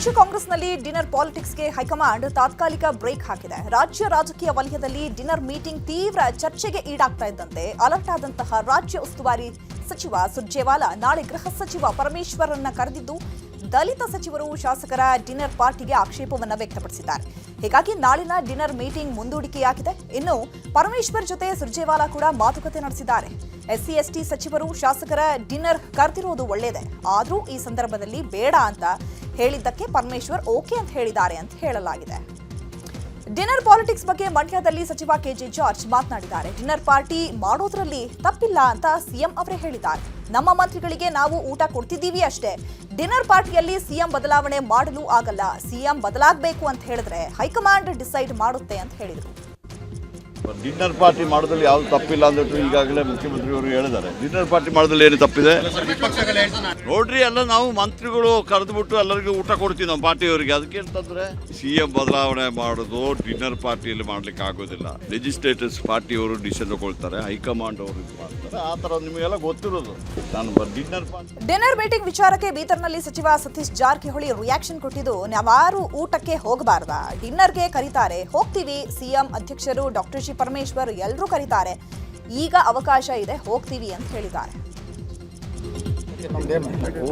ರಾಜ್ಯ ಕಾಂಗ್ರೆಸ್ನಲ್ಲಿ dinner ಪಾಲಿಟಿಕ್ಸ್ಗೆ high command ತಾತ್ಕಾಲಿಕ ಬ್ರೇಕ್ ಹಾಕಿದೆ. ರಾಜ್ಯ ರಾಜಕೀಯ ವಲಯದಲ್ಲಿ ಡಿನ್ನರ್ ಮೀಟಿಂಗ್ ತೀವ್ರ ಚರ್ಚೆಗೆ ಈಡಾಗ್ತಾ ಇದ್ದಂತೆ ಅಲರ್ಟ್ ಆದಂತಹ ರಾಜ್ಯ ಉಸ್ತುವಾರಿ ಸಚಿವ ಸುರ್ಜೇವಾಲಾ ನಾಳೆ ಗೃಹ ಸಚಿವ ಪರಮೇಶ್ವರನ್ನ ಕರೆದಿದ್ದು ದಲಿತ ಸಚಿವರು ಶಾಸಕರ ಡಿನ್ನರ್ ಪಾರ್ಟಿಗೆ ಆಕ್ಷೇಪವನ್ನು ವ್ಯಕ್ತಪಡಿಸಿದ್ದಾರೆ. ಹೀಗಾಗಿ ನಾಳಿನ ಡಿನ್ನರ್ ಮೀಟಿಂಗ್ ಮುಂದೂಡಿಕೆಯಾಗಿದೆ. ಇನ್ನು ಪರಮೇಶ್ವರ್ ಜೊತೆ ಸುರ್ಜೇವಾಲಾ ಕೂಡ ಮಾತುಕತೆ ನಡೆಸಿದ್ದಾರೆ. ಎಸ್ಸಿ ಎಸ್ಟಿ ಸಚಿವರು ಶಾಸಕರ ಡಿನ್ನರ್ ಕರೆದಿರೋದು ಒಳ್ಳೆಯದೇ, ಆದರೂ ಈ ಸಂದರ್ಭದಲ್ಲಿ ಬೇಡ ಅಂತ ಹೇಳಿದ್ದಕ್ಕೆ ಪರಮೇಶ್ವರ್ ಓಕೆ ಅಂತ ಹೇಳಿದ್ದಾರೆ ಅಂತ ಹೇಳಲಾಗಿದೆ. ಡಿನ್ನರ್ ಪಾಲಿಟಿಕ್ಸ್ ಬಗ್ಗೆ ಮಂಡ್ಯದಲ್ಲಿ ಸಚಿವ ಕೆಜೆ ಜಾರ್ಜ್ ಮಾತನಾಡಿದ್ದಾರೆ. ಡಿನ್ನರ್ ಪಾರ್ಟಿ ಮಾಡೋದ್ರಲ್ಲಿ ತಪ್ಪಿಲ್ಲ ಅಂತ ಸಿಎಂ ಅವರೇ ಹೇಳಿದ್ದಾರೆ. ನಮ್ಮ ಮಂತ್ರಿಗಳಿಗೆ ನಾವು ಊಟ ಕೊಡ್ತಿದ್ದೀವಿ ಅಷ್ಟೇ. ಡಿನ್ನರ್ ಪಾರ್ಟಿಯಲ್ಲಿ ಸಿಎಂ ಬದಲಾವಣೆ ಮಾಡಲು ಆಗಲ್ಲ. ಸಿಎಂ ಬದಲಾಗಬೇಕು ಅಂತ ಹೇಳಿದ್ರೆ ಹೈಕಮಾಂಡ್ ಡಿಸೈಡ್ ಮಾಡುತ್ತೆ ಅಂತ ಹೇಳಿದರು. ಡಿನ್ನರ್ ಪಾರ್ಟಿ ಮಾಡೋದ್ರಲ್ಲಿ ಯಾವ್ದು ತಪ್ಪಿಲ್ಲ ಅಂದ್ಬಿಟ್ಟು ಈಗಾಗಲೇ ಮುಖ್ಯಮಂತ್ರಿಯವರು ಹೇಳಿದ್ದಾರೆ. ಡಿನ್ನರ್ ಪಾರ್ಟಿ ಮಾಡೋದ್ರಲ್ಲಿ ಏನು ತಪ್ಪಿದೆ ನೋಡ್ರಿ, ಎಲ್ಲ ನಾವು ಮಂತ್ರಿಗಳು ಕರೆದ್ಬಿಟ್ಟು ಎಲ್ಲರಿಗೂ ಊಟ ಕೊಡ್ತೀವಿ ನಮ್ಮ ಪಾರ್ಟಿಯವರಿಗೆ. ಅದಕ್ಕೆ ಅಂತಂದ್ರೆ ಸಿಎಂ ಬದಲಾವಣೆ ಮಾಡೋದು ಡಿನ್ನರ್ ಪಾರ್ಟಿಯಲ್ಲಿ ಮಾಡ್ಲಿಕ್ಕೆ ಆಗೋದಿಲ್ಲ. ಲೆಜಿಸ್ಲೇಟರ್ಸ್ ಪಾರ್ಟಿಯವರು ಡಿಸಿಷನ್ ತಗೊಳ್ತಾರೆ, ಹೈಕಮಾಂಡ್ ಅವರು ಮಾಡ್ತಾರೆ. ಆ ಥರ ನಿಮಗೆಲ್ಲ ಗೊತ್ತಿರೋದು. ನಾನು ಡಿನ್ನರ್ ಮೀಟಿಂಗ್ ವಿಚಾರಕ್ಕೆ ಬೀದರ್ನಲ್ಲಿ ಸಚಿವ ಸತೀಶ್ ಜಾರಕಿಹೊಳಿ ರಿಯಾಕ್ಷನ್ ಕೊಟ್ಟಿದ್ದು, ನಾವ್ಯಾರು ಊಟಕ್ಕೆ ಹೋಗಬಾರ್ದ, ಡಿನ್ನರ್ಗೆ ಕರೀತಾರೆ, ಹೋಗ್ತೀವಿ. ಸಿಎಂ ಅಧ್ಯಕ್ಷರು ಡಾಕ್ಟರ್ ಜಿ ಪರಮೇಶ್ವರ್ ಎಲ್ಲರೂ ಕರೀತಾರೆ, ಈಗ ಅವಕಾಶ ಇದೆ, ಹೋಗ್ತೀವಿ ಅಂತ ಹೇಳಿದ್ದಾರೆ.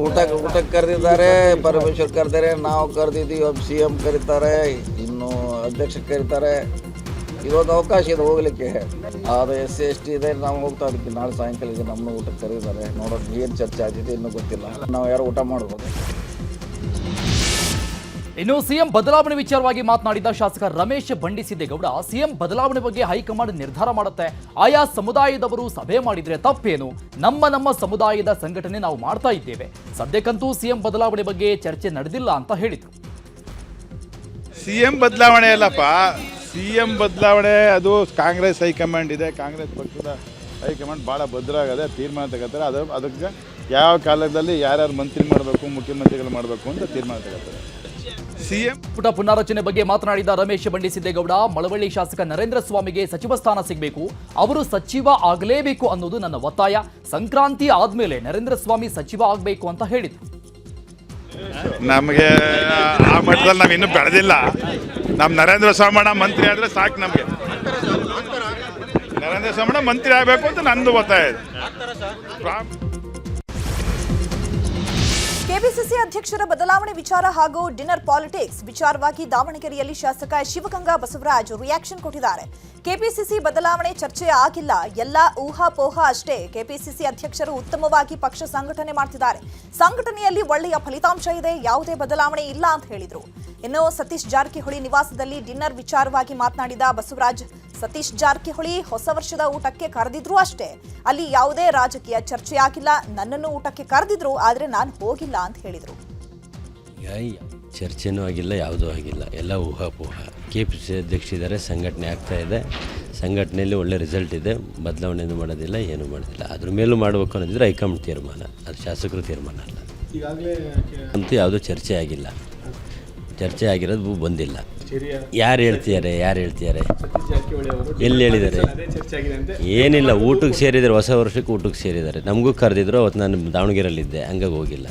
ಊಟಕ್ಕೆ ಕರೆದಿದ್ದಾರೆ, ಪರಮೇಶ್ವರ್ ಕರೆದಿದ್ದಾರೆ, ನಾವು ಕರೆದಿದ್ದೀವಿ. ಒಬ್ಬ ಸಿಎಂ ಕರೀತಾರೆ, ಇನ್ನು ಅಧ್ಯಕ್ಷ ಕರೀತಾರೆ. ಇದೊಂದು ಅವಕಾಶ ಇದೆ ಹೋಗ್ಲಿಕ್ಕೆ. ಅದು ಎಸ್ ಟಿ ಇದೆ, ನಾವು ಹೋಗ್ತಾ ಇದಕ್ಕೆ ನಾಳೆ ಸಾಯಂಕಾಲ ಇದೆ. ನಮ್ಮನ್ನು ಊಟಕ್ಕೆ ಕರೆದಿದ್ದಾರೆ. ನೋಡೋದು ಏನು ಚರ್ಚೆ ಆಗಿದೆ ಇನ್ನೂ ಗೊತ್ತಿಲ್ಲ. ನಾವು ಯಾರು ಊಟ ಮಾಡ್ಬೋದು. ಇನ್ನು ಸಿಎಂ ಬದಲಾವಣೆ ವಿಚಾರವಾಗಿ ಮಾತನಾಡಿದ ಶಾಸಕ ರಮೇಶ್ ಬಂಡಿಸಿದ್ದೇಗೌಡ, ಸಿಎಂ ಬದಲಾವಣೆ ಬಗ್ಗೆ ಹೈಕಮಾಂಡ್ ನಿರ್ಧಾರ ಮಾಡುತ್ತೆ. ಆಯಾ ಸಮುದಾಯದವರು ಸಭೆ ಮಾಡಿದ್ರೆ ತಪ್ಪೇನು? ನಮ್ಮ ಸಮುದಾಯದ ಸಂಘಟನೆ ನಾವು ಮಾಡ್ತಾ ಇದ್ದೇವೆ. ಸದ್ಯಕ್ಕಂತೂ ಸಿಎಂ ಬದಲಾವಣೆ ಬಗ್ಗೆ ಚರ್ಚೆ ನಡೆದಿಲ್ಲ ಅಂತ ಹೇಳಿದ್ರು. ಸಿಎಂ ಬದಲಾವಣೆ ಅಲ್ಲಪ್ಪ, ಸಿಎಂ ಬದಲಾವಣೆ ಅದು ಕಾಂಗ್ರೆಸ್ ಹೈಕಮಾಂಡ್ ಇದೆ. ಕಾಂಗ್ರೆಸ್ ಪಕ್ಷದ ಹೈಕಮಾಂಡ್ ಭಾಳ ಭದ್ರಾಗದೆ, ತೀರ್ಮಾನ ತಗೋತಾರೆ. ಅದಕ್ಕೆ ಯಾವ ಕಾಲದಲ್ಲಿ ಯಾರ್ಯಾರು ಮಂತ್ರಿ ಮಾಡಬೇಕು, ಮುಖ್ಯಮಂತ್ರಿಗಳು ಮಾಡಬೇಕು ಅಂತ ತೀರ್ಮಾನ ತಗೋತಾರೆ. ಸಿಎಂ ಪುಟ ಪುನಾರಚನೆ ಬಗ್ಗೆ ಮಾತನಾಡಿದ ರಮೇಶ್ ಬಂಡಿಸಿದ್ದೇಗೌಡ, ಮಳವಳ್ಳಿ ಶಾಸಕ ನರೇಂದ್ರ ಸ್ವಾಮಿಗೆ ಸಚಿವ ಸ್ಥಾನ ಸಿಗಬೇಕು, ಅವರು ಸಚಿವ ಆಗಲೇಬೇಕು ಅನ್ನೋದು ನನ್ನ ಒತ್ತಾಯ. ಸಂಕ್ರಾಂತಿ ಆದ್ಮೇಲೆ ನರೇಂದ್ರ ಸ್ವಾಮಿ ಸಚಿವ ಆಗಬೇಕು ಅಂತ ಹೇಳಿದ್ರು. ನಮಗೆ ಆ ಮಟ್ಟದಲ್ಲಿ ನಾವು ಇನ್ನೂ ಬೆಳೆದಿಲ್ಲ. ನಮ್ಮ ನರೇಂದ್ರ ಸ್ವಾಮಣ್ಣ ಮಂತ್ರಿ ಆದರೆ ಸಾಕು ನಮಗೆ. ನರೇಂದ್ರ ಸ್ವಾಮಣ್ಣ ಮಂತ್ರಿ ಆಗಬೇಕು ಅಂತ ನಂದು ಒತ್ತಾಯ ಇದೆ. ಕೆಪಿಸಿಸಿ ಅಧ್ಯಕ್ಷರ ಬದಲಾವಣೆ ವಿಚಾರ ಹಾಗೂ ಡಿನ್ನರ್ ಪಾಲಿಟಿಕ್ಸ್ ವಿಚಾರವಾಗಿ ದಾವಣಗೆರೆಯಲ್ಲಿ ಶಾಸಕ ಶಿವಗಂಗಾ ಬಸವರಾಜ್ ರಿಯಾಕ್ಷನ್ ಕೊಟ್ಟಿದ್ದಾರೆ. ಕೆಪಿಸಿಸಿ ಬದಲಾವಣೆ ಚರ್ಚೆ ಆಗಿಲ್ಲ, ಎಲ್ಲ ಊಹಾಪೋಹ ಅಷ್ಟೇ. ಕೆಪಿಸಿಸಿ ಅಧ್ಯಕ್ಷರು ಉತ್ತಮವಾಗಿ ಪಕ್ಷ ಸಂಘಟನೆ ಮಾಡ್ತಿದ್ದಾರೆ. ಸಂಘಟನೆಯಲ್ಲಿ ಒಳ್ಳೆಯ ಫಲಿತಾಂಶ ಇದೆ, ಯಾವುದೇ ಬದಲಾವಣೆ ಇಲ್ಲ ಅಂತ ಹೇಳಿದ್ರು. ಇನ್ನು ಸತೀಶ್ ಜಾರಕಿಹೊಳಿ ನಿವಾಸದಲ್ಲಿ ಡಿನ್ನರ್ ವಿಚಾರವಾಗಿ ಮಾತನಾಡಿದ ಬಸವರಾಜ್, ಸತೀಶ್ ಜಾರಕಿಹೊಳಿ ಹೊಸ ವರ್ಷದ ಊಟಕ್ಕೆ ಕರೆದಿದ್ರು ಅಷ್ಟೇ, ಅಲ್ಲಿ ಯಾವುದೇ ರಾಜಕೀಯ ಚರ್ಚೆ ಆಗಿಲ್ಲ. ನನ್ನನ್ನು ಊಟಕ್ಕೆ ಕರೆದಿದ್ರು, ಆದ್ರೆ ನಾನು ಹೋಗಿಲ್ಲ ಅಂತ ಹೇಳಿದ್ರು. ಚರ್ಚೆನೂ ಆಗಿಲ್ಲ, ಯಾವುದೂ ಆಗಿಲ್ಲ, ಎಲ್ಲ ಊಹಾಪೋಹ. ಕೆಪಿಸಿಸಿ ಅಧ್ಯಕ್ಷ ಇದ್ದಾರೆ, ಸಂಘಟನೆ ಆಗ್ತಾ ಇದೆ. ಸಂಘಟನೆಯಲ್ಲಿ ಒಳ್ಳೆ ರಿಸಲ್ಟ್ ಇದೆ. ಬದಲಾವಣೆನೂ ಮಾಡೋದಿಲ್ಲ, ಏನೂ ಮಾಡೋದಿಲ್ಲ. ಅದ್ರ ಮೇಲೂ ಮಾಡಬೇಕು ಅನ್ನೋದಿದ್ರೆ ಹೈಕಮಾಂಡ್ ತೀರ್ಮಾನ, ಅದು ಶಾಸಕರು ತೀರ್ಮಾನ ಅಲ್ಲ. ಅಂತೂ ಯಾವುದೂ ಚರ್ಚೆ ಆಗಿಲ್ಲ. ಚರ್ಚೆ ಆಗಿರೋದು ಬಂದಿಲ್ಲ. ಯಾರು ಹೇಳ್ತಿದ್ದಾರೆ ಎಲ್ಲಿ ಹೇಳಿದ್ದಾರೆ? ಏನಿಲ್ಲ, ಊಟಕ್ಕೆ ಸೇರಿದ್ದಾರೆ. ಹೊಸ ವರ್ಷಕ್ಕೆ ಊಟಕ್ಕೆ ಸೇರಿದ್ದಾರೆ. ನಮಗೂ ಕರೆದಿದ್ರು. ಅವತ್ತು ನಾನು ದಾವಣಗೆರೆಯಲ್ಲಿದ್ದೆ, ಹಂಗಾಗಿ ಹೋಗಿಲ್ಲ.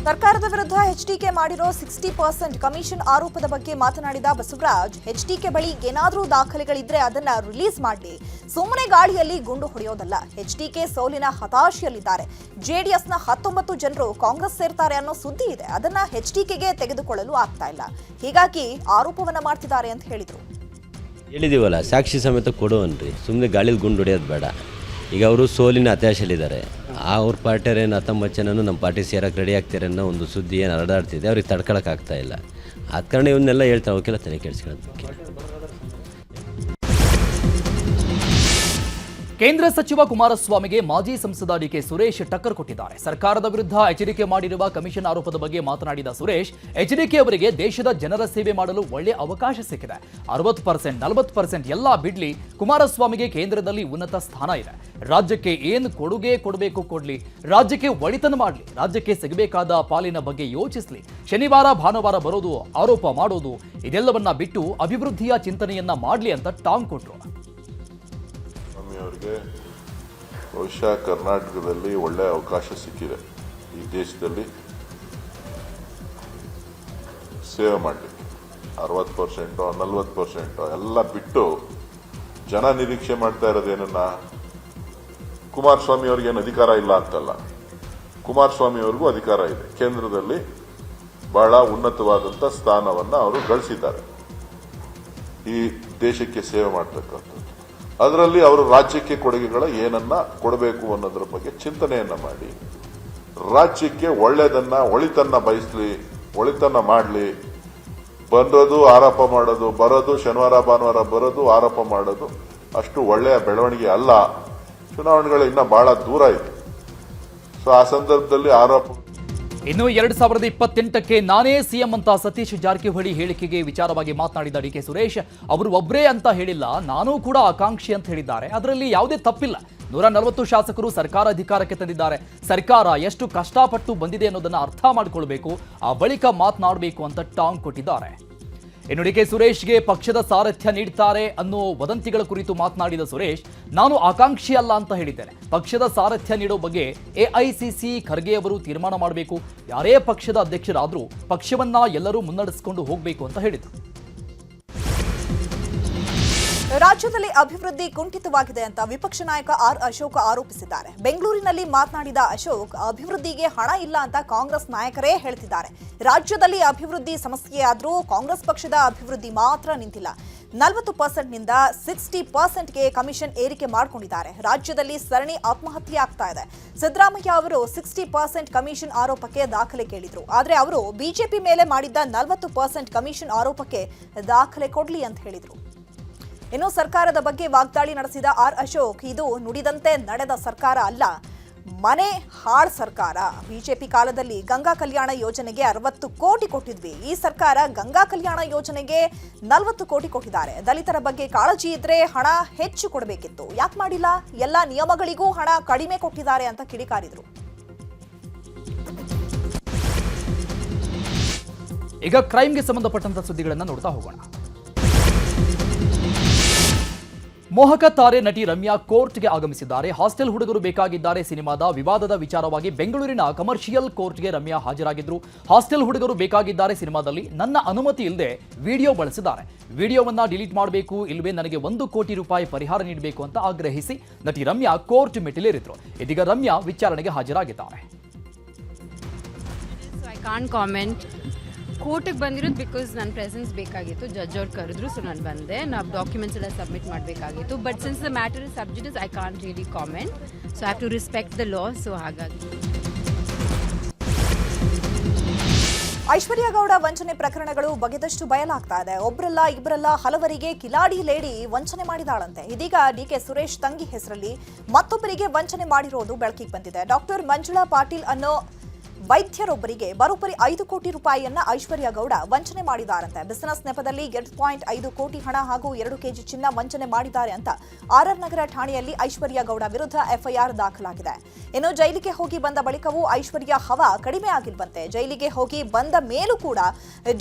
ಸರ್ಕಾರದ ವಿರುದ್ಧ ಎಚ್ಡಿಕೆ ಮಾಡಿರೋ 60% ಕಮಿಷನ್ ಆರೋಪದ ಬಗ್ಗೆ ಮಾತನಾಡಿದ ಬಸವರಾಜ್, ಎಚ್ಡಿಕೆ ಬಳಿ ಏನಾದರೂ ದಾಖಲೆಗಳಿದ್ರೆ ಅದನ್ನ ರಿಲೀಸ್ ಮಾಡಿ, ಸುಮ್ಮನೆ ಗಾಳಿಯಲ್ಲಿ ಗುಂಡು ಹೊಡೆಯೋದಲ್ಲ. ಎಚ್ಡಿಕೆ ಸೋಲಿನ ಹತಾಶೆಯಲ್ಲಿದ್ದಾರೆ. ಜೆಡಿಎಸ್ನ 19 ಜನರು ಕಾಂಗ್ರೆಸ್ ಸೇರ್ತಾರೆ ಅನ್ನೋ ಸುದ್ದಿ ಇದೆ, ಅದನ್ನ ಎಚ್ಡಿಕೆಗೆ ತೆಗೆದುಕೊಳ್ಳಲು ಆಗ್ತಾ ಇಲ್ಲ. ಹೀಗಾಗಿ ಆರೋಪವನ್ನ ಮಾಡ್ತಿದ್ದಾರೆ ಅಂತ ಹೇಳಿದ್ರು. ಹೇಳಿದೀವಲ್ಲ, ಸಾಕ್ಷಿ ಸಮೇತ ಕೊಡುವನ್ರಿ, ಸುಮ್ಮನೆ ಗಾಳಿಲಿ ಗುಂಡು ಹೊಡೆಯೋದು ಬೇಡ. ಈಗ ಅವರು ಸೋಲಿನ ಹತಾಶೆಯಲ್ಲಿದ್ದಾರೆ. ಅವ್ರ ಪಾರ್ಟಿಯರೇನು 19 ಜನನು ನಮ್ಮ ಪಾರ್ಟಿ ಸೇರಕ್ಕೆ ರೆಡಿ ಆಗ್ತಾರೆ ಅನ್ನೋ ಒಂದು ಸುದ್ದಿ ಏನು ಹರದಾಡ್ತಿದೆ, ಅವ್ರಿಗೆ ತಡ್ಕೊಳಕ್ಕಾಗ್ತಾ ಇಲ್ಲ. ಆದ ಕಾರಣ ಇವನ್ನೆಲ್ಲ ಹೇಳ್ತಾರೆ. ಅವಕ್ಕೆಲ್ಲ ತಲೆ ಕೆಡಿಸ್ಕೊಳ್ಳೋದು. ಕೇಂದ್ರ ಸಚಿವ ಕುಮಾರಸ್ವಾಮಿಗೆ ಮಾಜಿ ಸಂಸದ ಡಿಕೆ ಸುರೇಶ್ ಟಕ್ಕರ್ ಕೊಟ್ಟಿದ್ದಾರೆ. ಸರ್ಕಾರದ ವಿರುದ್ಧ ಎಚ್ಚರಿಕೆ ಮಾಡಿರುವ ಕಮಿಷನ್ ಆರೋಪದ ಬಗ್ಗೆ ಮಾತನಾಡಿದ ಸುರೇಶ್, ಎಚ್ಡಿಕೆ ಅವರಿಗೆ ದೇಶದ ಜನರ ಸೇವೆ ಮಾಡಲು ಒಳ್ಳೆಯ ಅವಕಾಶ ಸಿಕ್ಕಿದೆ. 60%, 40% ಎಲ್ಲ ಬಿಡ್ಲಿ, ಕುಮಾರಸ್ವಾಮಿಗೆ ಕೇಂದ್ರದಲ್ಲಿ ಉನ್ನತ ಸ್ಥಾನ ಇದೆ. ರಾಜ್ಯಕ್ಕೆ ಏನು ಕೊಡುಗೆ ಕೊಡಬೇಕು ಕೊಡ್ಲಿ, ರಾಜ್ಯಕ್ಕೆ ಒಳಿತನ್ನು ಮಾಡಲಿ, ರಾಜ್ಯಕ್ಕೆ ಸಿಗಬೇಕಾದ ಪಾಲಿನ ಬಗ್ಗೆ ಯೋಚಿಸಲಿ. ಶನಿವಾರ ಭಾನುವಾರ ಬರೋದು, ಆರೋಪ ಮಾಡೋದು, ಇದೆಲ್ಲವನ್ನ ಬಿಟ್ಟು ಅಭಿವೃದ್ಧಿಯ ಚಿಂತನೆಯನ್ನ ಮಾಡಲಿ ಅಂತ ಟಾಂಗ್ ಕೊಟ್ರು. ಅವರಿಗೆ ಬಹುಶಃ ಕರ್ನಾಟಕದಲ್ಲಿ ಒಳ್ಳೆಯ ಅವಕಾಶ ಸಿಕ್ಕಿದೆ. ಈ ದೇಶದಲ್ಲಿ ಸೇವೆ ಮಾಡಲಿಕ್ಕೆ 60% 40% ಎಲ್ಲ ಬಿಟ್ಟು ಜನ ನಿರೀಕ್ಷೆ ಮಾಡ್ತಾ ಇರೋದೇನನ್ನ ಕುಮಾರಸ್ವಾಮಿ ಅವ್ರಿಗೇನು ಅಧಿಕಾರ ಇಲ್ಲ ಅಂತಲ್ಲ, ಕುಮಾರಸ್ವಾಮಿ ಅವ್ರಿಗೂ ಅಧಿಕಾರ ಇದೆ. ಕೇಂದ್ರದಲ್ಲಿ ಬಹಳ ಉನ್ನತವಾದಂಥ ಸ್ಥಾನವನ್ನು ಅವರು ಗಳಿಸಿದ್ದಾರೆ ಈ ದೇಶಕ್ಕೆ ಸೇವೆ ಮಾಡ್ತಕ್ಕಂಥದ್ದು. ಅದರಲ್ಲಿ ಅವರು ರಾಜ್ಯಕ್ಕೆ ಕೊಡುಗೆಗಳ ಏನನ್ನ ಕೊಡಬೇಕು ಅನ್ನೋದ್ರ ಬಗ್ಗೆ ಚಿಂತನೆಯನ್ನ ಮಾಡಿ ರಾಜ್ಯಕ್ಕೆ ಒಳ್ಳೆಯದನ್ನ ಒಳಿತನ್ನ ಬಯಸಲಿ, ಒಳಿತನ್ನ ಮಾಡಲಿ. ಬಂದೋದು ಆರೋಪ ಮಾಡೋದು, ಬರೋದು ಶನಿವಾರ ಭಾನುವಾರ ಬರೋದು ಆರೋಪ ಮಾಡೋದು ಅಷ್ಟು ಒಳ್ಳೆಯ ಬೆಳವಣಿಗೆ ಅಲ್ಲ. ಚುನಾವಣೆಗಳು ಇನ್ನ ಬಹಳ ದೂರ ಇದೆ. ಸೊ ಆ ಸಂದರ್ಭದಲ್ಲಿ ಆರೋಪ ಇನ್ನು 2028ಕ್ಕೆ ನಾನೇ ಸಿಎಂ ಅಂತ ಸತೀಶ್ ಜಾರಕಿಹೊಳಿ ಹೇಳಿಕೆಗೆ ವಿಚಾರವಾಗಿ ಮಾತನಾಡಿದ ಡಿಕೆ ಸುರೇಶ್ ಅವರು ಒಬ್ಬರೇ ಅಂತ ಹೇಳಿಲ್ಲ, ನಾನೂ ಕೂಡ ಆಕಾಂಕ್ಷಿ ಅಂತ ಹೇಳಿದ್ದಾರೆ. ಅದರಲ್ಲಿ ಯಾವುದೇ ತಪ್ಪಿಲ್ಲ. 140 ಶಾಸಕರು ಸರ್ಕಾರ ಅಧಿಕಾರಕ್ಕೆ ತಂದಿದ್ದಾರೆ. ಸರ್ಕಾರ ಎಷ್ಟು ಕಷ್ಟಪಟ್ಟು ಬಂದಿದೆ ಅನ್ನೋದನ್ನ ಅರ್ಥ ಮಾಡಿಕೊಳ್ಬೇಕು, ಆ ಬಳಿಕ ಮಾತನಾಡಬೇಕು ಅಂತ ಟಾಂಗ್ ಕೊಟ್ಟಿದ್ದಾರೆ. ಇನ್ನು ಡಿಕೆ ಸುರೇಶ್ಗೆ ಪಕ್ಷದ ಸಾರಥ್ಯ ನೀಡುತ್ತಾರೆ ಅನ್ನೋ ವದಂತಿಗಳ ಕುರಿತು ಮಾತನಾಡಿದ ಸುರೇಶ್, ನಾನು ಆಕಾಂಕ್ಷಿ ಅಲ್ಲ ಅಂತ ಹೇಳಿದ್ದೇನೆ. ಪಕ್ಷದ ಸಾರಥ್ಯ ನೀಡೋ ಬಗ್ಗೆ ಎಐಸಿಸಿ ಖರ್ಗೆ ಅವರು ತೀರ್ಮಾನ ಮಾಡಬೇಕು. ಯಾರೇ ಪಕ್ಷದ ಅಧ್ಯಕ್ಷರಾದರೂ ಪಕ್ಷವನ್ನ ಎಲ್ಲರೂ ಮುನ್ನಡೆಸಿಕೊಂಡು ಹೋಗಬೇಕು ಅಂತ ಹೇಳಿದರು. ರಾಜ್ಯದಲ್ಲಿ ಅಭಿವೃದ್ಧಿ ಕುಂಠಿತವಾಗಿದೆ ಅಂತ ವಿಪಕ್ಷ ನಾಯಕ ಆರ್ ಅಶೋಕ್ ಆರೋಪಿಸಿದ್ದಾರೆ. ಬೆಂಗಳೂರಿನಲ್ಲಿ ಮಾತನಾಡಿದ ಅಶೋಕ್, ಅಭಿವೃದ್ಧಿಗೆ ಹಣ ಇಲ್ಲ ಅಂತ ಕಾಂಗ್ರೆಸ್ ನಾಯಕರೇ ಹೇಳ್ತಿದ್ದಾರೆ. ರಾಜ್ಯದಲ್ಲಿ ಅಭಿವೃದ್ಧಿ ಸಮಸ್ಯೆಯಾದರೂ ಕಾಂಗ್ರೆಸ್ ಪಕ್ಷದ ಅಭಿವೃದ್ಧಿ ಮಾತ್ರ ನಿಂತಿಲ್ಲ. 40% ನಿಂದ 60%ಗೆ ಕಮಿಷನ್ ಏರಿಕೆ ಮಾಡಿಕೊಂಡಿದ್ದಾರೆ. ರಾಜ್ಯದಲ್ಲಿ ಸರಣಿ ಆತ್ಮಹತ್ಯೆ ಆಗ್ತಾ ಇದೆ. ಸಿದ್ದರಾಮಯ್ಯ ಅವರು 60% ಕಮಿಷನ್ ಆರೋಪಕ್ಕೆ ದಾಖಲೆ ಕೇಳಿದ್ರು. ಆದರೆ ಅವರು ಬಿಜೆಪಿ ಮೇಲೆ ಮಾಡಿದ್ದ 40% ಕಮಿಷನ್ ಆರೋಪಕ್ಕೆ ದಾಖಲೆ ಕೊಡ್ಲಿ ಅಂತ ಹೇಳಿದ್ರು. ಇನ್ನು ಸರ್ಕಾರದ ಬಗ್ಗೆ ವಾಗ್ದಾಳಿ ನಡೆಸಿದ ಆರ್ ಅಶೋಕ್, ಇದು ನುಡಿದಂತೆ ನಡೆದ ಸರ್ಕಾರ ಅಲ್ಲ, ಮನೆ ಹಾಳ್ ಸರ್ಕಾರ. ಬಿಜೆಪಿ ಕಾಲದಲ್ಲಿ ಗಂಗಾ ಕಲ್ಯಾಣ ಯೋಜನೆಗೆ 60 ಕೋಟಿ ಕೊಟ್ಟಿದ್ವಿ. ಈ ಸರ್ಕಾರ ಗಂಗಾ ಕಲ್ಯಾಣ ಯೋಜನೆಗೆ 40 ಕೋಟಿ ಕೊಟ್ಟಿದ್ದಾರೆ. ದಲಿತರ ಬಗ್ಗೆ ಕಾಳಜಿ ಇದ್ರೆ ಹಣ ಹೆಚ್ಚು ಕೊಡಬೇಕಿತ್ತು, ಯಾಕೆ ಮಾಡಿಲ್ಲ? ಎಲ್ಲ ನಿಯಮಗಳಿಗೂ ಹಣ ಕಡಿಮೆ ಕೊಟ್ಟಿದ್ದಾರೆ ಅಂತ ಕಿಡಿಕಾರಿದ್ರು. ಈಗ ಕ್ರೈಮ್ಗೆ ಸಂಬಂಧಪಟ್ಟಂತ ಸುದ್ದಿಗಳನ್ನು ನೋಡ್ತಾ ಹೋಗೋಣ. ಮೋಹಕ ತಾರೆ ನಟಿ ರಮ್ಯಾ ಕೋರ್ಟ್ಗೆ ಆಗಮಿಸಿದ್ದಾರೆ. ಹಾಸ್ಟೆಲ್ ಹುಡುಗರು ಬೇಕಾಗಿದ್ದಾರೆ ಸಿನಿಮಾದ ವಿವಾದದ ವಿಚಾರವಾಗಿ ಬೆಂಗಳೂರಿನ ಕಮರ್ಷಿಯಲ್ ಕೋರ್ಟ್ಗೆ ರಮ್ಯಾ ಹಾಜರಾಗಿದ್ರು. ಹಾಸ್ಟೆಲ್ ಹುಡುಗರು ಬೇಕಾಗಿದ್ದಾರೆ ಸಿನಿಮಾದಲ್ಲಿ ನನ್ನ ಅನುಮತಿ ಇಲ್ಲದೆ ವಿಡಿಯೋ ಬಳಸಿದ್ದಾರೆ. ವಿಡಿಯೋವನ್ನ ಡಿಲೀಟ್ ಮಾಡಬೇಕು, ಇಲ್ಲವೇ ನನಗೆ 1 ಕೋಟಿ ರೂಪಾಯಿ ಪರಿಹಾರ ನೀಡಬೇಕು ಅಂತ ಆಗ್ರಹಿಸಿ ನಟಿ ರಮ್ಯಾ ಕೋರ್ಟ್ ಮೆಟ್ಟಿಲೇರಿದ್ರು. ಇದೀಗ ರಮ್ಯಾ ವಿಚಾರಣೆಗೆ ಹಾಜರಾಗಿದ್ದಾರೆ. ಕೋರ್ಟಿಗೆ ಬಂದಿರೋದು ಬಿಕಾಸ್ ನನ್ನ ಪ್ರೆಸೆನ್ಸ್ ಬೇಕಾಗಿತ್ತು. ಜಡ್ಜ್ ಅವ್ರು ಕರೆದ್ರು, ಸೊ ನಾನು ಬಂದೆ. ನಾವು ಡಾಕ್ಯುಮೆಂಟ್ಸ್ ಎಲ್ಲ ಸಬ್ಮಿಟ್ ಮಾಡಬೇಕಾಗಿತ್ತು. But since the matter is subject I can't really comment, so I have to respect the law. So ಹಾಗಾಗಿ ಐಶ್ವರ್ಯ ಗೌಡ ವಂಚನೆ ಪ್ರಕರಣಗಳು ಬಗೆದಷ್ಟು ಬಯಲಾಗ್ತಾ ಇದೆ. ಒಬ್ಬರಲ್ಲ ಇಬ್ಬರಲ್ಲ ಹಲವರಿಗೆ ಕಿಲಾಡಿ ಲೇಡಿ ವಂಚನೆ ಮಾಡಿದಾಳಂತೆ. ಇದೀಗ ಡಿಕೆ ಸುರೇಶ್ ತಂಗಿ ಹೆಸರಲ್ಲಿ ಮತ್ತೊಬ್ಬರಿಗೆ ವಂಚನೆ ಮಾಡಿರೋದು ಬೆಳಕಿಗೆ ಬಂದಿದೆ. ಡಾಕ್ಟರ್ ಮಂಜುಳಾ ಪಾಟೀಲ್ ಅನ್ನೋ ವೈದ್ಯರೊಬ್ಬರಿಗೆ ಬರೋಬ್ಬರಿ 5 ಕೋಟಿ ರೂಪಾಯಿಯನ್ನ ಐಶ್ವರ್ಯ ಗೌಡ ವಂಚನೆ ಮಾಡಿದಾರಂತೆ. ಬಿಸಿನೆಸ್ ನೆಪದಲ್ಲಿ 2.5 ಕೋಟಿ ಹಣ ಹಾಗೂ 2 ಕೆಜಿ ಚಿನ್ನ ವಂಚನೆ ಮಾಡಿದ್ದಾರೆ ಅಂತ ಆರ್ಆರ್ ನಗರ ಠಾಣೆಯಲ್ಲಿ ಐಶ್ವರ್ಯ ಗೌಡ ವಿರುದ್ಧ ಎಫ್ಐಆರ್ ದಾಖಲಾಗಿದೆ. ಇನ್ನು ಜೈಲಿಗೆ ಹೋಗಿ ಬಂದ ಬಳಿಕವೂ ಐಶ್ವರ್ಯ ಹವಾ ಕಡಿಮೆ ಆಗಿಲ್ವಂತೆ. ಜೈಲಿಗೆ ಹೋಗಿ ಬಂದ ಮೇಲೂ ಕೂಡ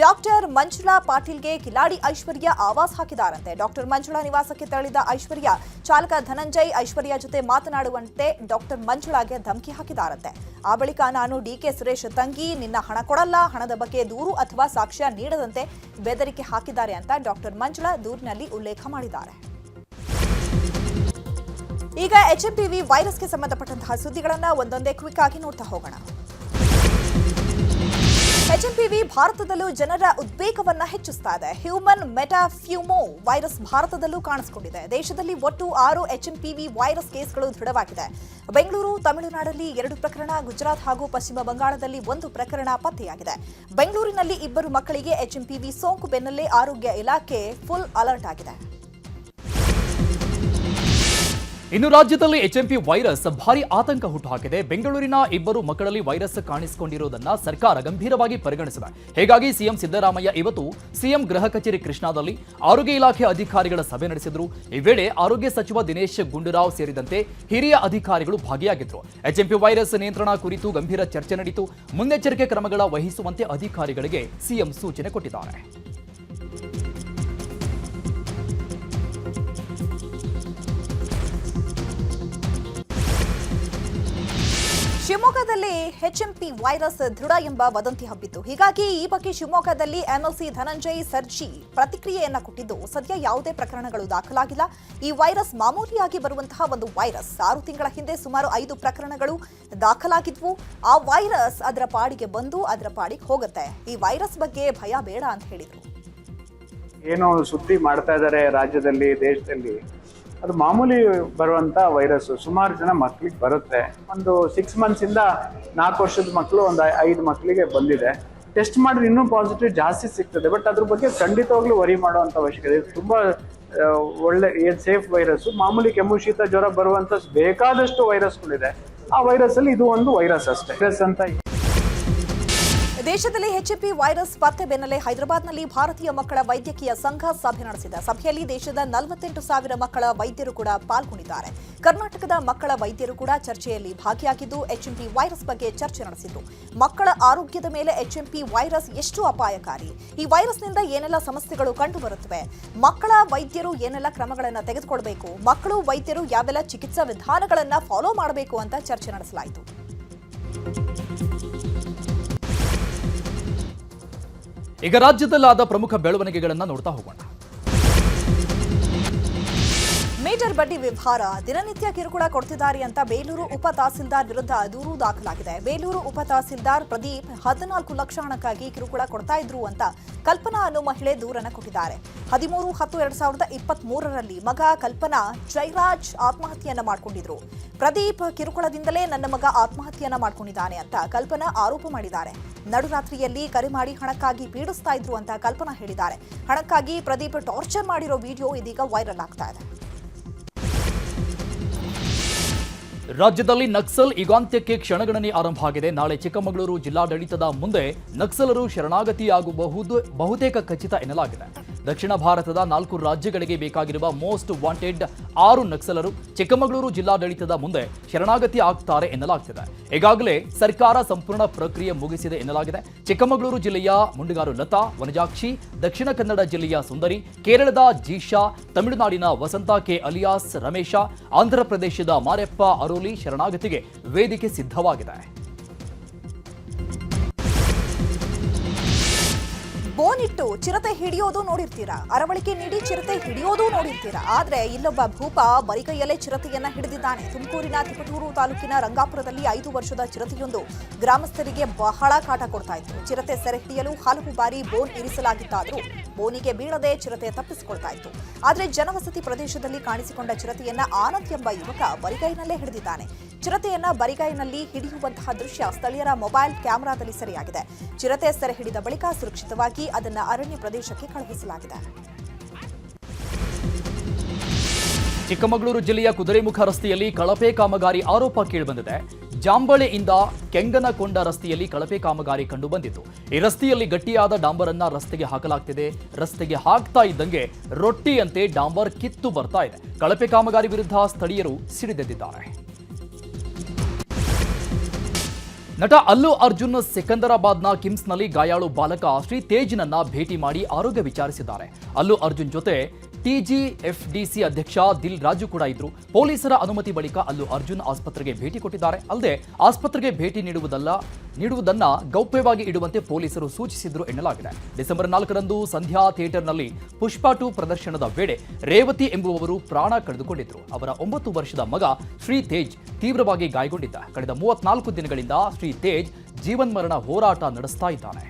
ಡಾಕ್ಟರ್ ಮಂಜುಳಾ ಪಾಟೀಲ್ಗೆ ಕಿಲಾಡಿ ಐಶ್ವರ್ಯ ಆವಾಸ್ ಹಾಕಿದಾರಂತೆ. ಡಾಕ್ಟರ್ ಮಂಜುಳಾ ನಿವಾಸಕ್ಕೆ ತೆರಳಿದ ಐಶ್ವರ್ಯ ಚಾಲಕ ಧನಂಜಯ್ ಐಶ್ವರ್ಯ ಜೊತೆ ಮಾತನಾಡುವಂತೆ ಡಾಕ್ಟರ್ ಮಂಜುಳಾಗೆ ಧಮಕಿ ಹಾಕಿದಾರಂತೆ. ಆ ಬಳಿಕ ನಾನು ಡಿಕೆ ಸುರೇಶ್ ತಂಗಿ, ನಿನ್ನ ಹಣ ಕೊಡಲ್ಲ, ಹಣದ ಬಗ್ಗೆ ದೂರು ಅಥವಾ ಸಾಕ್ಷ್ಯ ನೀಡದಂತೆ ಬೆದರಿಕೆ ಹಾಕಿದ್ದಾರೆ ಅಂತ ಡಾಕ್ಟರ್ ಮಂಜುಳಾ ದೂರಿನಲ್ಲಿ ಉಲ್ಲೇಖ ಮಾಡಿದ್ದಾರೆ. ಈಗ HMPV ವೈರಸ್ಗೆ ಸಂಬಂಧಪಟ್ಟಂತಹ ಸುದ್ದಿಗಳನ್ನ ಒಂದೊಂದೇ ಕ್ವಿಕ್ ಆಗಿ ನೋಡ್ತಾ ಹೋಗೋಣ. HMPV ಭಾರತದಲ್ಲೂ ಜನರ ಉದ್ವೇಗವನ್ನ ಹೆಚ್ಚಿಸ್ತಾ ಇದೆ. ಹ್ಯೂಮನ್ ಮೆಟಾಫ್ಯೂಮೋ ವೈರಸ್ ಭಾರತದಲ್ಲೂ ಕಾಣಿಸಿಕೊಂಡಿದೆ. ದೇಶದಲ್ಲಿ ಒಟ್ಟು 6 HMPV ವೈರಸ್ ಕೇಸ್ಗಳು ದೃಢವಾಗಿದೆ. ಬೆಂಗಳೂರು, ತಮಿಳುನಾಡಲ್ಲಿ 2 ಪ್ರಕರಣ, ಗುಜರಾತ್ ಹಾಗೂ ಪಶ್ಚಿಮ ಬಂಗಾಳದಲ್ಲಿ 1 ಪ್ರಕರಣ ಪತ್ತೆಯಾಗಿದೆ. ಬೆಂಗಳೂರಿನಲ್ಲಿ 2 ಮಕ್ಕಳಿಗೆ HMPV ಸೋಂಕು ಬೆನ್ನಲ್ಲೇ ಆರೋಗ್ಯ ಇಲಾಖೆ ಫುಲ್ ಅಲರ್ಟ್ ಆಗಿದೆ. ಇನ್ನು ರಾಜ್ಯದಲ್ಲಿ HMP ವೈರಸ್ ಭಾರಿ ಆತಂಕ ಹುಟ್ಟುಹಾಕಿದೆ. ಬೆಂಗಳೂರಿನ 2 ಮಕ್ಕಳಲ್ಲಿ ವೈರಸ್ ಕಾಣಿಸಿಕೊಂಡಿರುವುದನ್ನು ಸರ್ಕಾರ ಗಂಭೀರವಾಗಿ ಪರಿಗಣಿಸಿದೆ. ಹೀಗಾಗಿ ಸಿಎಂ ಸಿದ್ದರಾಮಯ್ಯ ಇವತ್ತು ಸಿಎಂ ಗೃಹ ಕಚೇರಿ ಕೃಷ್ಣಾದಲ್ಲಿ ಆರೋಗ್ಯ ಇಲಾಖೆ ಅಧಿಕಾರಿಗಳ ಸಭೆ ನಡೆಸಿದರು. ಈ ವೇಳೆ ಆರೋಗ್ಯ ಸಚಿವ ದಿನೇಶ್ ಗುಂಡೂರಾವ್ ಸೇರಿದಂತೆ ಹಿರಿಯ ಅಧಿಕಾರಿಗಳು ಭಾಗಿಯಾಗಿದ್ದರು. HMP ವೈರಸ್ ನಿಯಂತ್ರಣ ಕುರಿತು ಗಂಭೀರ ಚರ್ಚೆ ನಡೆಯಿತು. ಮುನ್ನೆಚ್ಚರಿಕೆ ಕ್ರಮಗಳ ವಹಿಸುವಂತೆ ಅಧಿಕಾರಿಗಳಿಗೆ ಸಿಎಂ ಸೂಚನೆ ಕೊಟ್ಟಿದ್ದಾರೆ. ಶಿವಮೊಗ್ಗದಲ್ಲಿ ಎಚ್ಎಂಪಿ ವೈರಸ್ ದೃಢ ಎಂಬ ವದಂತಿ ಹಬ್ಬಿತ್ತು. ಹೀಗಾಗಿ ಈ ಬಗ್ಗೆ ಶಿವಮೊಗ್ಗದಲ್ಲಿ ಎಂಎಲ್ಸಿ ಧನಂಜಯ್ ಸರ್ಜಿ ಪ್ರತಿಕ್ರಿಯೆಯನ್ನ ಕೊಟ್ಟಿದ್ದು, ಸದ್ಯ ಯಾವುದೇ ಪ್ರಕರಣಗಳು ದಾಖಲಾಗಿಲ್ಲ. ಈ ವೈರಸ್ ಮಾಮೂಲಿಯಾಗಿ ಬರುವಂತಹ ಒಂದು ವೈರಸ್. 6 ತಿಂಗಳ ಹಿಂದೆ ಸುಮಾರು 5 ಪ್ರಕರಣಗಳು ದಾಖಲಾಗಿದ್ವು. ಆ ವೈರಸ್ ಅದರ ಪಾಡಿಗೆ ಬಂದು ಅದರ ಪಾಡಿಗೆ ಹೋಗುತ್ತೆ. ಈ ವೈರಸ್ ಬಗ್ಗೆ ಭಯ ಬೇಡ ಅಂತ ಹೇಳಿದ್ರು. ಏನೋ ಸುದ್ದಿ ಮಾಡ್ತಾ ಇದ್ದಾರೆ ರಾಜ್ಯದಲ್ಲಿ, ದೇಶದಲ್ಲಿ, ಅದು ಮಾಮೂಲಿ ಬರುವಂತ ವೈರಸ್. ಸುಮಾರು ಜನ ಮಕ್ಕಳಿಗೆ ಬರುತ್ತೆ. ಒಂದು 6 ಮಂತ್ಸ್ ಇಂದ 4 ವರ್ಷದ ಮಕ್ಕಳು, ಒಂದು 5 ಮಕ್ಕಳಿಗೆ ಬಂದಿದೆ. ಟೆಸ್ಟ್ ಮಾಡಿದ್ರೆ ಇನ್ನೂ ಪಾಸಿಟಿವ್ ಜಾಸ್ತಿ ಸಿಗ್ತದೆ. ಬಟ್ ಅದ್ರ ಬಗ್ಗೆ ಖಂಡಿತವಾಗ್ಲೂ ವರಿ ಮಾಡುವಂತ ಅವಶ್ಯಕತೆ ಇದೆ. ತುಂಬಾ ಒಳ್ಳೆ ಸೇಫ್ ವೈರಸ್. ಮಾಮೂಲಿ ಕೆಮ್ಮು, ಶೀತ, ಜ್ವರ ಬರುವಂತ ಬೇಕಾದಷ್ಟು ವೈರಸ್ಗಳಿದೆ. ಆ ವೈರಸ್ ಅಲ್ಲಿ ಇದು ಒಂದು ವೈರಸ್ ಅಷ್ಟೇ. ವೈರಸ್ ಅಂತ ದೇಶದಲ್ಲಿ ಎಚ್ಎಂಪಿ ವೈರಸ್ ಪತ್ತೆ ಬೆನ್ನಲ್ಲೇ ಹೈದರಾಬಾದ್ನಲ್ಲಿ ಭಾರತೀಯ ಮಕ್ಕಳ ವೈದ್ಯಕೀಯ ಸಂಘ ಸಭೆ ನಡೆಸಿದೆ. ಸಭೆಯಲ್ಲಿ ದೇಶದ 48,000 ಮಕ್ಕಳ ವೈದ್ಯರು ಕೂಡ ಪಾಲ್ಗೊಂಡಿದ್ದಾರೆ. ಕರ್ನಾಟಕದ ಮಕ್ಕಳ ವೈದ್ಯರು ಕೂಡ ಚರ್ಚೆಯಲ್ಲಿ ಭಾಗಿಯಾಗಿದ್ದು ಎಚ್ಎಂಪಿ ವೈರಸ್ ಬಗ್ಗೆ ಚರ್ಚೆ ನಡೆಸಿದ್ರು. ಮಕ್ಕಳ ಆರೋಗ್ಯದ ಮೇಲೆ ಎಚ್ಎಂಪಿ ವೈರಸ್ ಎಷ್ಟು ಅಪಾಯಕಾರಿ, ಈ ವೈರಸ್ನಿಂದ ಏನೆಲ್ಲ ಸಮಸ್ಯೆಗಳು ಕಂಡುಬರುತ್ತವೆ, ಮಕ್ಕಳ ವೈದ್ಯರು ಏನೆಲ್ಲ ಕ್ರಮಗಳನ್ನು ತೆಗೆದುಕೊಳ್ಬೇಕು, ಮಕ್ಕಳು ವೈದ್ಯರು ಯಾವೆಲ್ಲ ಚಿಕಿತ್ಸಾ ವಿಧಾನಗಳನ್ನು ಫಾಲೋ ಮಾಡಬೇಕು ಅಂತ ಚರ್ಚೆ ನಡೆಸಲಾಯಿತು. ಈಗ ರಾಜ್ಯದಲ್ಲಾದ ಪ್ರಮುಖ ಬೆಳವಣಿಗೆಗಳನ್ನು ನೋಡ್ತಾ ಹೋಗೋಣ. ಮೀಟರ್ ಬಡ್ಡಿ ವ್ಯವಹಾರ ದಿನನಿತ್ಯ ಕಿರುಕುಳ ಕೊಡ್ತಿದ್ದಾರೆ ಅಂತ ಬೇಲೂರು ಉಪ ತಹಸೀಲ್ದಾರ್ ವಿರುದ್ಧ ದೂರು ದಾಖಲಾಗಿದೆ. ಬೇಲೂರು ಉಪ ತಹಸೀಲ್ದಾರ್ ಪ್ರದೀಪ್ 14 ಲಕ್ಷ ಹಣಕ್ಕಾಗಿ ಕಿರುಕುಳ ಕೊಡ್ತಾ ಇದ್ರು ಅಂತ ಕಲ್ಪನಾ ಅನ್ನೋ ಮಹಿಳೆ ದೂರನ್ನು ಕೊಟ್ಟಿದ್ದಾರೆ. 13/10/2023ರಲ್ಲಿ ಮಗ ಕಲ್ಪನಾ ಜೈರಾಜ್ ಆತ್ಮಹತ್ಯೆಯನ್ನ ಮಾಡಿಕೊಂಡಿದ್ರು. ಪ್ರದೀಪ್ ಕಿರುಕುಳದಿಂದಲೇ ನನ್ನ ಮಗ ಆತ್ಮಹತ್ಯೆಯನ್ನ ಮಾಡ್ಕೊಂಡಿದ್ದಾನೆ ಅಂತ ಕಲ್ಪನಾ ಆರೋಪ ಮಾಡಿದ್ದಾರೆ. ನಡುರಾತ್ರಿಯಲ್ಲಿ ಕರೆ ಮಾಡಿ ಹಣಕ್ಕಾಗಿ ಪೀಡಿಸ್ತಾ ಇದ್ರು ಅಂತ ಕಲ್ಪನಾ ಹೇಳಿದ್ದಾರೆ. ಹಣಕ್ಕಾಗಿ ಪ್ರದೀಪ್ ಟಾರ್ಚರ್ ಮಾಡಿರೋ ವಿಡಿಯೋ ಇದೀಗ ವೈರಲ್ ಆಗ್ತಾ ಇದೆ. ರಾಜ್ಯದಲ್ಲಿ ನಕ್ಸಲ್ ಯುಗಾಂತ್ಯಕ್ಕೆ ಕ್ಷಣಗಣನೆ ಆರಂಭ ಆಗಿದೆ. ನಾಳೆ ಚಿಕ್ಕಮಗಳೂರು ಜಿಲ್ಲಾಡಳಿತದ ಮುಂದೆ ನಕ್ಸಲರು ಶರಣಾಗತಿಯಾಗಬಹುದು ಬಹುತೇಕ ಖಚಿತ ಎನ್ನಲಾಗಿದೆ. ದಕ್ಷಿಣ ಭಾರತದ 4 ರಾಜ್ಯಗಳಿಗೆ ಬೇಕಾಗಿರುವ ಮೋಸ್ಟ್ ವಾಂಟೆಡ್ 6 ನಕ್ಸಲರು ಚಿಕ್ಕಮಗಳೂರು ಜಿಲ್ಲಾಡಳಿತದ ಮುಂದೆ ಶರಣಾಗತಿ ಆಗ್ತಾರೆ ಎನ್ನಲಾಗ್ತಿದೆ. ಈಗಾಗಲೇ ಸರ್ಕಾರ ಸಂಪೂರ್ಣ ಪ್ರಕ್ರಿಯೆ ಮುಗಿಸಿದೆ ಎನ್ನಲಾಗಿದೆ. ಚಿಕ್ಕಮಗಳೂರು ಜಿಲ್ಲೆಯ ಮುಂಡಗಾರು ಲತಾ, ವನಜಾಕ್ಷಿ, ದಕ್ಷಿಣ ಕನ್ನಡ ಜಿಲ್ಲೆಯ ಸುಂದರಿ, ಕೇರಳದ ಜೀಶಾ, ತಮಿಳುನಾಡಿನ ವಸಂತ ಕೆ ಅಲಿಯಾಸ್ ರಮೇಶ, ಆಂಧ್ರ ಪ್ರದೇಶದ ಮಾರೆಪ್ಪ ಅರೋಲಿ ಶರಣಾಗತಿಗೆ ವೇದಿಕೆ ಸಿದ್ಧವಾಗಿದೆ. ಬೋನಿಟ್ಟು ಚಿರತೆ ಹಿಡಿಯೋದು ನೋಡಿರ್ತೀರಾ, ಅರವಳಿಕೆ ನೀಡಿ ಚಿರತೆ ಹಿಡಿಯೋದು ನೋಡಿರ್ತೀರಾ. ಆದ್ರೆ ಇಲ್ಲೊಬ್ಬ ಭೂಪ ಬರಿಗೈಯಲ್ಲೇ ಚಿರತೆಯನ್ನ ಹಿಡಿದಿದ್ದಾನೆ. ತುಮಕೂರಿನ ತಿಪಟೂರು ತಾಲೂಕಿನ ರಂಗಾಪುರದಲ್ಲಿ 5 ವರ್ಷದ ಚಿರತೆಯೊಂದು ಗ್ರಾಮಸ್ಥರಿಗೆ ಬಹಳ ಕಾಟ ಕೊಡ್ತಾ ಇತ್ತು. ಚಿರತೆ ಸೆರೆ ಹಿಡಿಯಲು ಹಲವು ಬಾರಿ ಬೋನ್ ಇರಿಸಲಾಗಿತ್ತಾದರೂ ಬೋನಿಗೆ ಬೀಳದೆ ಚಿರತೆ ತಪ್ಪಿಸಿಕೊಳ್ತಾ ಇತ್ತು. ಆದ್ರೆ ಜನವಸತಿ ಪ್ರದೇಶದಲ್ಲಿ ಕಾಣಿಸಿಕೊಂಡ ಚಿರತೆಯನ್ನ ಆನಂದ್ ಎಂಬ ಯುವಕ ಬರಿಗೈನಲ್ಲೇ ಹಿಡಿದಿದ್ದಾನೆ. ಚಿರತೆಯನ್ನ ಬರಿಗೈನಲ್ಲಿ ಹಿಡಿಯುವಂತಹ ದೃಶ್ಯ ಸ್ಥಳೀಯರ ಮೊಬೈಲ್ ಕ್ಯಾಮೆರಾದಲ್ಲಿ ಸೆರೆಯಾಗಿದೆ. ಚಿರತೆ ಸೆರೆ ಹಿಡಿದ ಬಳಿಕ ಸುರಕ್ಷಿತವಾಗಿ ಅದನ್ನ ಅರಣ್ಯ ಪ್ರದೇಶಕ್ಕೆ ಕಳುಹಿಸಲಾಗಿದೆ. ಚಿಕ್ಕಮಗಳೂರು ಜಿಲ್ಲೆಯ ಕುದುರೆಮುಖ ರಸ್ತೆಯಲ್ಲಿ ಕಳಪೆ ಕಾಮಗಾರಿ ಆರೋಪ ಕೇಳಿಬಂದಿದೆ. ಜಾಂಬಳೆಯಿಂದ ಕೆಂಗನಕೊಂಡ ರಸ್ತೆಯಲ್ಲಿ ಕಳಪೆ ಕಾಮಗಾರಿ ಕಂಡುಬಂದಿತ್ತು. ಈ ರಸ್ತೆಯಲ್ಲಿ ಗಟ್ಟಿಯಾದ ಡಾಂಬರನ್ನ ರಸ್ತೆಗೆ ಹಾಕಲಾಗ್ತಿದೆ. ರಸ್ತೆಗೆ ಹಾಕ್ತಾ ಇದ್ದಂಗೆ ರೊಟ್ಟಿಯಂತೆ ಡಾಂಬರ್ ಕಿತ್ತು ಬರ್ತಾ ಇದೆ. ಕಳಪೆ ಕಾಮಗಾರಿ ವಿರುದ್ಧ ಸ್ಥಳೀಯರು ಸಿಡಿದೆದ್ದಿದ್ದಾರೆ. ನಟ ಅಲ್ಲು ಅರ್ಜುನ್ ಸಿಕಂದರಾಬಾದ್ನ ಕಿಮ್ಸ್ನಲ್ಲಿ ಗಾಯಾಳು ಬಾಲಕ ಶ್ರೀ ತೇಜ್ನನ್ನ ಭೇಟಿ ಮಾಡಿ ಆರೋಗ್ಯ ವಿಚಾರಿಸಿದ್ದಾರೆ. ಅಲ್ಲು ಅರ್ಜುನ್ ಜೊತೆ ಟಿಜಿಎಫ್ಡಿಸಿ ಅಧ್ಯಕ್ಷ ದಿಲ್ ರಾಜು ಕೂಡ ಇದ್ರು. ಪೊಲೀಸರ ಅನುಮತಿ ಬಳಿಕ ಅಲ್ಲು ಅರ್ಜುನ್ ಆಸ್ಪತ್ರೆಗೆ ಭೇಟಿ ಕೊಟ್ಟಿದ್ದಾರೆ. ಅಲ್ಲದೆ ಆಸ್ಪತ್ರೆಗೆ ಭೇಟಿ ನೀಡುವುದನ್ನ ಗೌಪ್ಯವಾಗಿ ಇಡುವಂತೆ ಪೊಲೀಸರು ಸೂಚಿಸಿದ್ರು ಎನ್ನಲಾಗಿದೆ. ಡಿಸೆಂಬರ್ 4ರಂದು ಸಂಧ್ಯಾ ಥಿಯೇಟರ್ನಲ್ಲಿ ಪುಷ್ಪ 2 ಪ್ರದರ್ಶನದ ವೇಳೆ ರೇವತಿ ಎಂಬುವವರು ಪ್ರಾಣ ಕಳೆದುಕೊಂಡಿದ್ರು. ಅವರ 9 ವರ್ಷದ ಮಗ ಶ್ರೀ ತೇಜ್ ತೀವ್ರವಾಗಿ ಗಾಯಗೊಂಡಿದ್ದ. ಕಳೆದ 34 ದಿನಗಳಿಂದ ಶ್ರೀ ತೇಜ್ ಜೀವನ್ಮರಣ ಹೋರಾಟ ನಡೆಸ್ತಾ ಇದ್ದಾನೆ.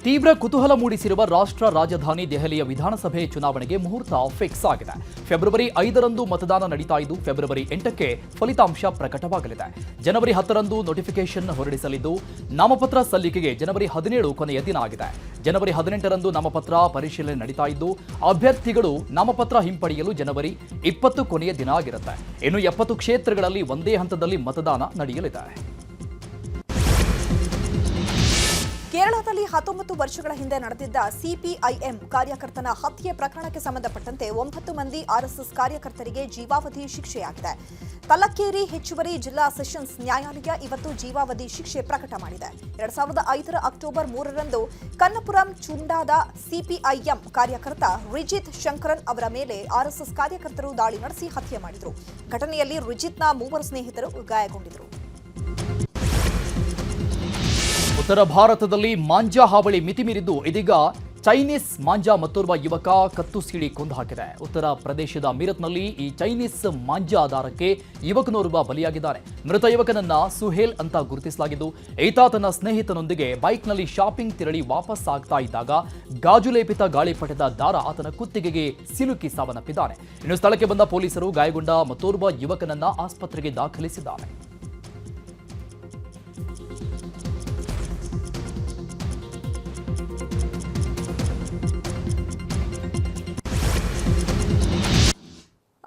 ತೀವ್ರ ಕುತೂಹಲ ಮೂಡಿಸಿರುವ ರಾಷ್ಟ್ರ ರಾಜಧಾನಿ ದೆಹಲಿಯ ವಿಧಾನಸಭೆ ಚುನಾವಣೆಗೆ ಮುಹೂರ್ತ ಫಿಕ್ಸ್ ಆಗಿದೆ. ಫೆಬ್ರವರಿ 5ರಂದು ಮತದಾನ ನಡೀತಾ ಇದ್ದು ಫೆಬ್ರವರಿ 8ಕ್ಕೆ ಫಲಿತಾಂಶ ಪ್ರಕಟವಾಗಲಿದೆ. ಜನವರಿ 10ರಂದು ನೋಟಿಫಿಕೇಶನ್ ಹೊರಡಿಸಲಿದ್ದು ನಾಮಪತ್ರ ಸಲ್ಲಿಕೆಗೆ ಜನವರಿ 17 ಕೊನೆಯ ದಿನ ಆಗಿದೆ. ಜನವರಿ 18ರಂದು ನಾಮಪತ್ರ ಪರಿಶೀಲನೆ ನಡೀತಾ ಇದ್ದು ಅಭ್ಯರ್ಥಿಗಳು ನಾಮಪತ್ರ ಹಿಂಪಡೆಯಲು ಜನವರಿ 20 ಕೊನೆಯ ದಿನ ಆಗಿರುತ್ತೆ. ಇನ್ನು 70 ಕ್ಷೇತ್ರಗಳಲ್ಲಿ ಒಂದೇ ಹಂತದಲ್ಲಿ ಮತದಾನ ನಡೆಯಲಿದೆ. ಕೇರಳದಲ್ಲಿ ಸಿರಿಯಾದಲ್ಲಿ 19 ವರ್ಷಗಳ ಹಿಂದೆ ನಡೆದಿದ್ದ ಸಿಪಿಐಎಂ ಕಾರ್ಯಕರ್ತನ ಹತ್ಯೆ ಪ್ರಕರಣಕ್ಕೆ ಸಂಬಂಧಪಟ್ಟಂತೆ 9 ಮಂದಿ ಆರ್ಎಸ್ಎಸ್ ಕಾರ್ಯಕರ್ತರಿಗೆ ಜೀವಾವಧಿ ಶಿಕ್ಷೆಯಾಗಿದೆ. ತಲಕ್ಕೇರಿ ಹೆಚ್ಚುವರಿ ಜಿಲ್ಲಾ ಸೆಷನ್ಸ್ ನ್ಯಾಯಾಲಯ ಇವತ್ತು ಜೀವಾವಧಿ ಶಿಕ್ಷೆ ಪ್ರಕಟ ಮಾಡಿದೆ. 2005 ಅಕ್ಟೋಬರ್ 3ರಂದು ಕನ್ನಪುರಂ ಚುಂಡಾದ ಸಿಪಿಐಎಂ ಕಾರ್ಯಕರ್ತ ರಿಜಿತ್ ಶಂಕರನ್ ಅವರ ಮೇಲೆ ಆರ್ಎಸ್ಎಸ್ ಕಾರ್ಯಕರ್ತರು ದಾಳಿ ನಡೆಸಿ ಹತ್ಯೆ ಮಾಡಿದರು. ಘಟನೆಯಲ್ಲಿ ರಿಜಿತ್ನ 3 ಸ್ನೇಹಿತರು ಗಾಯಗೊಂಡಿದ್ದರು. ಉತ್ತರ ಭಾರತದಲ್ಲಿ ಮಾಂಜಾ ಹಾವಳಿ ಮಿತಿಮೀರಿದ್ದು ಇದೀಗ ಚೈನೀಸ್ ಮಾಂಜಾ ಮತ್ತೋರ್ವ ಯುವಕ ಕತ್ತು ಸೀಳಿ ಕೊಂದು ಹಾಕಿದೆ. ಉತ್ತರ ಪ್ರದೇಶದ ಮೀರತ್ನಲ್ಲಿ ಈ ಚೈನೀಸ್ ಮಾಂಜಾ ಆಧಾರಕ್ಕೆ ಯುವಕನೋರ್ವ ಬಲಿಯಾಗಿದ್ದಾನೆ. ಮೃತ ಯುವಕನನ್ನ ಸುಹೇಲ್ ಅಂತ ಗುರುತಿಸಲಾಗಿದ್ದು, ಈತ ತನ್ನ ಸ್ನೇಹಿತನೊಂದಿಗೆ ಬೈಕ್ನಲ್ಲಿ ಶಾಪಿಂಗ್ ತೆರಳಿ ವಾಪಸ್ ಆಗ್ತಾ ಇದ್ದಾಗ ಗಾಜು ಲೇಪಿತ ಗಾಳಿಪಟದ ದಾರ ಆತನ ಕುತ್ತಿಗೆಗೆ ಸಿಲುಕಿ ಸಾವನ್ನಪ್ಪಿದ್ದಾನೆ. ಇನ್ನು ಸ್ಥಳಕ್ಕೆ ಬಂದ ಪೊಲೀಸರು ಗಾಯಗೊಂಡ ಮತ್ತೋರ್ವ ಯುವಕನನ್ನ ಆಸ್ಪತ್ರೆಗೆ ದಾಖಲಿಸಿದ್ದಾರೆ.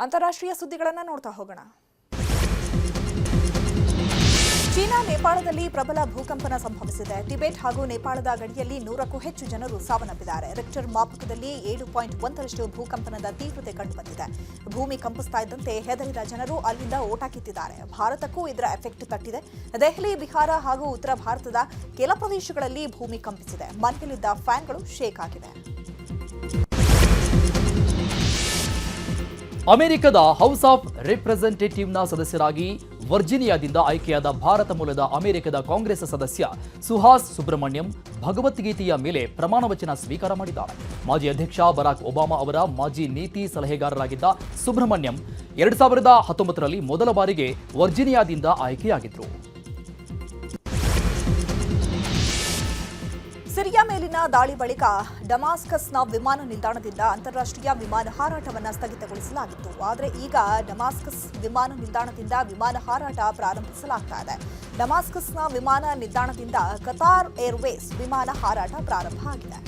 ಅಂತಾರಾಷ್ಟ್ರೀಯ ಸುದ್ದಿಗಳನ್ನು ನೋಡ್ತಾ ಹೋಗೋಣ. ಚೀನಾ ನೇಪಾಳದಲ್ಲಿ ಪ್ರಬಲ ಭೂಕಂಪನ ಸಂಭವಿಸಿದೆ. ಟಿಬೆಟ್ ಹಾಗೂ ನೇಪಾಳದ ಗಡಿಯಲ್ಲಿ 100ಕ್ಕೂ ಹೆಚ್ಚು ಜನರು ಸಾವನ್ನಪ್ಪಿದ್ದಾರೆ. ರಿಕ್ಟರ್ ಮಾಪಕದಲ್ಲಿ 7.1ರಷ್ಟು ಭೂಕಂಪನದ ತೀವ್ರತೆ ಕಂಡುಬಂದಿದೆ. ಭೂಮಿ ಕಂಪಿಸ್ತಾ ಇದ್ದಂತೆ ಹೆದರಿದ ಜನರು ಅಲ್ಲಿಂದ ಓಟ ಕಿತ್ತಿದ್ದಾರೆ. ಭಾರತಕ್ಕೂ ಇದರ ಎಫೆಕ್ಟ್ ತಟ್ಟಿದೆ. ದೆಹಲಿ, ಬಿಹಾರ ಹಾಗೂ ಉತ್ತರ ಭಾರತದ ಕೆಲ ಪ್ರದೇಶಗಳಲ್ಲಿ ಭೂಮಿ ಕಂಪಿಸಿದೆ. ಮನೆಯಲ್ಲಿದ್ದ ಫ್ಯಾನ್ಗಳು ಶೇಕ್ ಆಗಿವೆ. ಅಮೆರಿಕದ ಹೌಸ್ ಆಫ್ ರಿಪ್ರೆಸೆಂಟೇಟಿವ್ನ ಸದಸ್ಯರಾಗಿ ವರ್ಜಿನಿಯಾದಿಂದ ಆಯ್ಕೆಯಾದ ಭಾರತ ಮೂಲದ ಅಮೆರಿಕದ ಕಾಂಗ್ರೆಸ್ ಸದಸ್ಯ ಸುಹಾಸ್ ಸುಬ್ರಹ್ಮಣ್ಯಂ ಭಗವದ್ಗೀತೆಯ ಮೇಲೆ ಪ್ರಮಾಣ ವಚನ ಸ್ವೀಕಾರ ಮಾಡಿದ್ದಾರೆ. ಮಾಜಿ ಅಧ್ಯಕ್ಷ ಬರಾಕ್ ಒಬಾಮಾ ಅವರ ಮಾಜಿ ನೀತಿ ಸಲಹೆಗಾರರಾಗಿದ್ದ ಸುಬ್ರಹ್ಮಣ್ಯಂ 2019ರಲ್ಲಿ ಮೊದಲ ಬಾರಿಗೆ ವರ್ಜಿನಿಯಾದಿಂದ ಆಯ್ಕೆಯಾಗಿದ್ದರು. ಸಿರಿಯಾ ಮೇಲಿನ ದಾಳಿ ಬಳಿಕ ಡಮಾಸ್ಕಸ್ನ ವಿಮಾನ ನಿಲ್ದಾಣದಿಂದ ಅಂತಾರಾಷ್ಟ್ರೀಯ ವಿಮಾನ ಹಾರಾಟವನ್ನು ಸ್ಥಗಿತಗೊಳಿಸಲಾಗಿತ್ತು. ಆದರೆ ಈಗ ಡಮಾಸ್ಕಸ್ ವಿಮಾನ ನಿಲ್ದಾಣದಿಂದ ವಿಮಾನ ಹಾರಾಟ ಪ್ರಾರಂಭಿಸಲಾಗ್ತಾ ಇದೆ. ಡಮಾಸ್ಕಸ್ನ ವಿಮಾನ ನಿಲ್ದಾಣದಿಂದ ಕತಾರ್ ಏರ್ವೇಸ್ ವಿಮಾನ ಹಾರಾಟ ಪ್ರಾರಂಭ ಆಗಿದೆ.